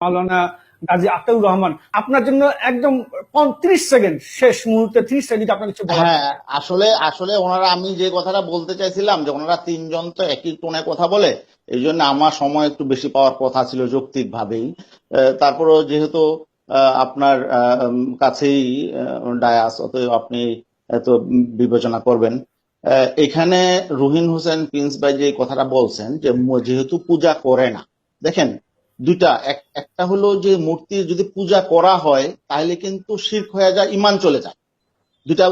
মাওলানা গাজী আতাউর রহমান, আপনার জন্য একদম 30 সেকেন্ড, শেষ মুহূর্তে 30 সেকেন্ড আপনার কিছু বলার। হ্যাঁ, আসলে আসলে ওনারা, আমি যে কথাটা বলতে চাইছিলাম যে ওনারা তিনজন তো একই টোনে কথা বলে, এই জন্য আমার সময় একটু বেশি পাওয়ার কথা ছিল যৌক্তিক ভাবেই। তারপরও যেহেতু আপনার কাছেই ডায়াস, অতএব আপনি এত বিবেচনা করবেন। এখানে রুহিন হোসেন প্রিন্স ভাই যে কথাটা বলছেন যে যেহেতু পূজা করে না, দেখেন দুইটা, একটা হলো যে মূর্তি যদি পূজা করা হয় তাহলে কিন্তু শিরক হয়ে যায়, ঈমান চলে যায়। দুইটা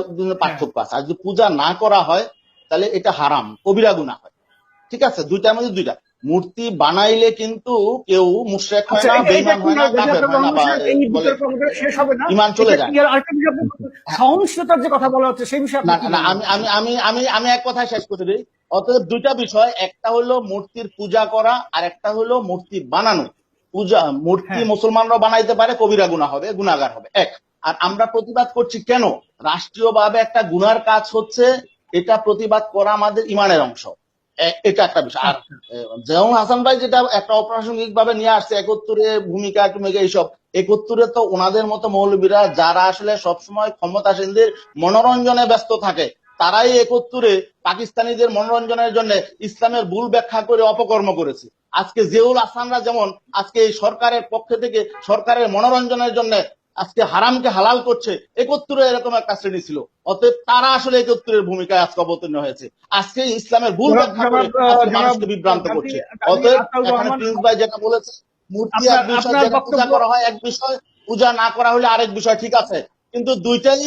পার্থক্য আছে। আর যদি পূজা না করা হয় তাহলে এটা হারাম, কবিরা গুনাহ হয়। ঠিক আছে, দুইটার মধ্যে দুইটা। মূর্তি বানাইলে কিন্তু কেউ মুশরিক হয় না, বেঈমান হয় না, কাফের হয় না, বা বলে শেষ হবে না, ঈমান চলে যায়। সহনশীলতার যে কথা বলা হচ্ছে সেই বিষয়ে না না, আমি আমি আমি আমি আমি এক কথায় শেষ করে দিই। অতএব দুইটা বিষয়, একটা হলো মূর্তির পূজা করা আর একটা হলো মূর্তি বানানো। মূর্তি মুসলমানরা বানাইতে পারে, কবিরা গুনাহ হবে, গুনাহগার হবে, এক। আর আমরা প্রতিবাদ করছি কেন? রাষ্ট্রীয়ভাবে একটা গুনার কাজ হচ্ছে, এটা প্রতিবাদ করা আমাদের ইমানের অংশ। এটা একটা বিষয়। আর যেমন হাসান ভাই যেটা একটা অপ্রাসঙ্গিক ভাবে নিয়ে আসছে, 71-এ ভূমিকা টুমিকা এইসব, 71-এ তো ওনাদের মতো মৌলবীরা যারা আসলে সবসময় ক্ষমতাসীনদের মনোরঞ্জনে ব্যস্ত থাকে, তারাই 71-এ পাকিস্তানিদের মনোরঞ্জনের জন্য ইসলামের ভুল ব্যাখ্যা করে অপকর্ম করেছে। আজকে জিয়াউল হাসানরা যেমন আজকে এই সরকারের পক্ষ থেকে সরকারের মনোরঞ্জনের জন্য আজকে হারামকে হালাল করছে, 71-এ এরকম একটা শ্রেণী ছিল। অতএব তারা আসলে 71-এর ভূমিকায় আজকে অবতীর্ণ হয়েছে, আজকে ইসলামের ভুল ব্যাখ্যা করে মানুষকে বিভ্রান্ত করছে। অতএব এখানে প্রিন্স ভাই যেটা বলেছে, মূর্তি এক বিষয়, যেটা পূজা করা হয় এক বিষয়, পূজা না করা হলে আরেক বিষয়, ঠিক আছে। কিন্তু দুইটাই,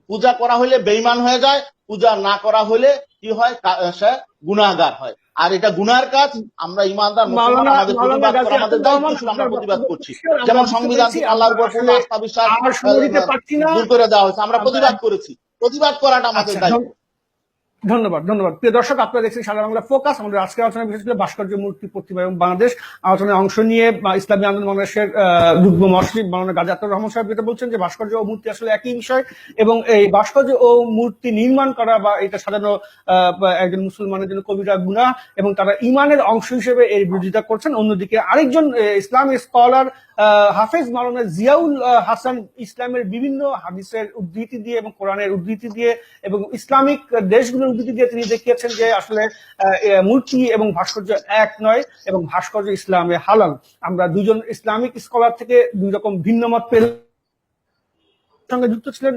পূজা করা হলে বেঈমান হয়ে যায়, পূজা না করা হলে কি হয়, সে গুনাহগার হয়। আর এটা গুনার কাজ। আমরা ইমানদার মুসলমান, আমাদের প্রতিবাদ করা আমাদের দায়িত্ব, ছিল আমরা প্রতিবাদ করছি। যেমন সংবিধান থেকে আল্লাহর উপর পূর্ণ আস্থা বিশ্বাস দূর করে দেওয়া হয়েছে, আমরা প্রতিবাদ করেছি। প্রতিবাদ করাটা আমাদের দায়িত্ব। ধন্যবাদ, ধন্যবাদ। প্রিয় দর্শক, আপনারা দেখছেন সারা বাংলা ফোকাস। আমাদের আজকের আলোচনা বিশেষ করে ভাস্কর্য মূর্তি প্রতিভা এবং বাংলাদেশ আলোচনায় অংশ নিয়ে ইসলামী আন্দোলন বাংলাদেশের যুগ্ম মহাসচিব মাওলানা গাজী আতাউর রহমান সাহেব যেটা বলছেন যে ভাস্কর্য ও মূর্তি আসলে একই বিষয়, এবং এই ভাস্কর্য ও মূর্তি নির্মাণ করা বা এটা সাজানো একজন মুসলমানের জন্য কবিরা গুনাহ, এবং তারা ইমানের অংশ হিসেবে এর বিরোধিতা করছেন। অন্যদিকে আরেকজন ইসলামী স্কলার হাফেজ মাওলানা জিয়াউল হাসান ইসলামের বিভিন্ন হাদিসের উদ্ধৃতি দিয়ে এবং কোরআনের উদ্ধৃতি দিয়ে এবং ইসলামিক দেশগুলোর উদ্ধৃতি দিয়ে তিনি দেখিয়েছেন যে আসলে মূর্তি এবং ভাস্কর্য এক নয়, এবং ভাস্কর্য ইসলামে হালাল। আমরা দুজন ইসলামিক স্কলার থেকে দুই রকম ভিন্ন মত পেলাম। সঙ্গে যুক্ত ছিলেন,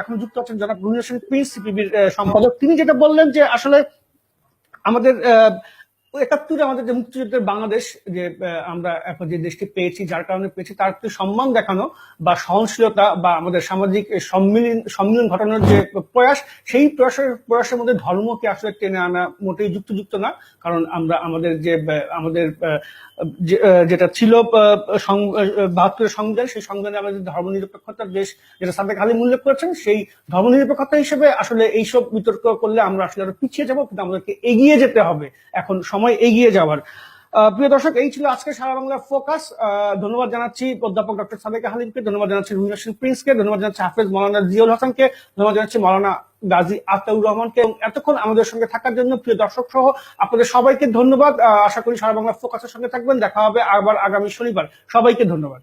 এখন যুক্ত আছেন জনাব রুহিন হোসেন প্রিন্স, সিপিবির সম্পাদক। তিনি যেটা বললেন যে আসলে আমাদের 71-এ আমাদের যে মুক্তিযুদ্ধের বাংলাদেশ, যে আমরা এখন যে দেশটি পেয়েছি, যার কারণে পেয়েছি, তার একটু সম্মান দেখানো বা সহনশীলতা বা আমাদের সামাজিক সম্মিলন ঘটানোর যে প্রয়াস, সেই প্রয়াসের মধ্যে ধর্মকে আসলে টেনে আনা মোটেই যুক্ত না। কারণ আমরা আমাদের যে আমাদের যেটা ছিল 72-এর সংবিধান, সেই সংবিধানে আমাদের ধর্মনিরপেক্ষতার দেশ, যেটা সাদেক হালিম উল্লেখ করেছেন, সেই ধর্মনিরপেক্ষতা হিসেবে আসলে এইসব বিতর্ক করলে আমরা আসলে আরো পিছিয়ে যাবো, কিন্তু আমাদেরকে এগিয়ে যেতে হবে, এখন সময় এগিয়ে যাওয়ার। প্রিয় দর্শক, এই ছিল আজকে সারা বাংলা ফোকাস। ধন্যবাদ জানাচ্ছি অধ্যাপক ডক্টর সাদেক হালিমকে, ধন্যবাদ জানাচ্ছি রুহিন হোসেন প্রিন্সকে, ধন্যবাদ জানাচ্ছি হাফেজ মাওলানা জিয়াউল হাসানকে, ধন্যবাদ জানাচ্ছি মাওলানা গাজী আতাউর রহমানকে, এবং এতক্ষণ আমাদের সঙ্গে থাকার জন্য প্রিয় দর্শক সহ আপনাদের সবাইকে ধন্যবাদ। আশা করি সারা বাংলা ফোকাসের সঙ্গে থাকবেন। দেখা হবে আবার আগামী শনিবার। সবাইকে ধন্যবাদ।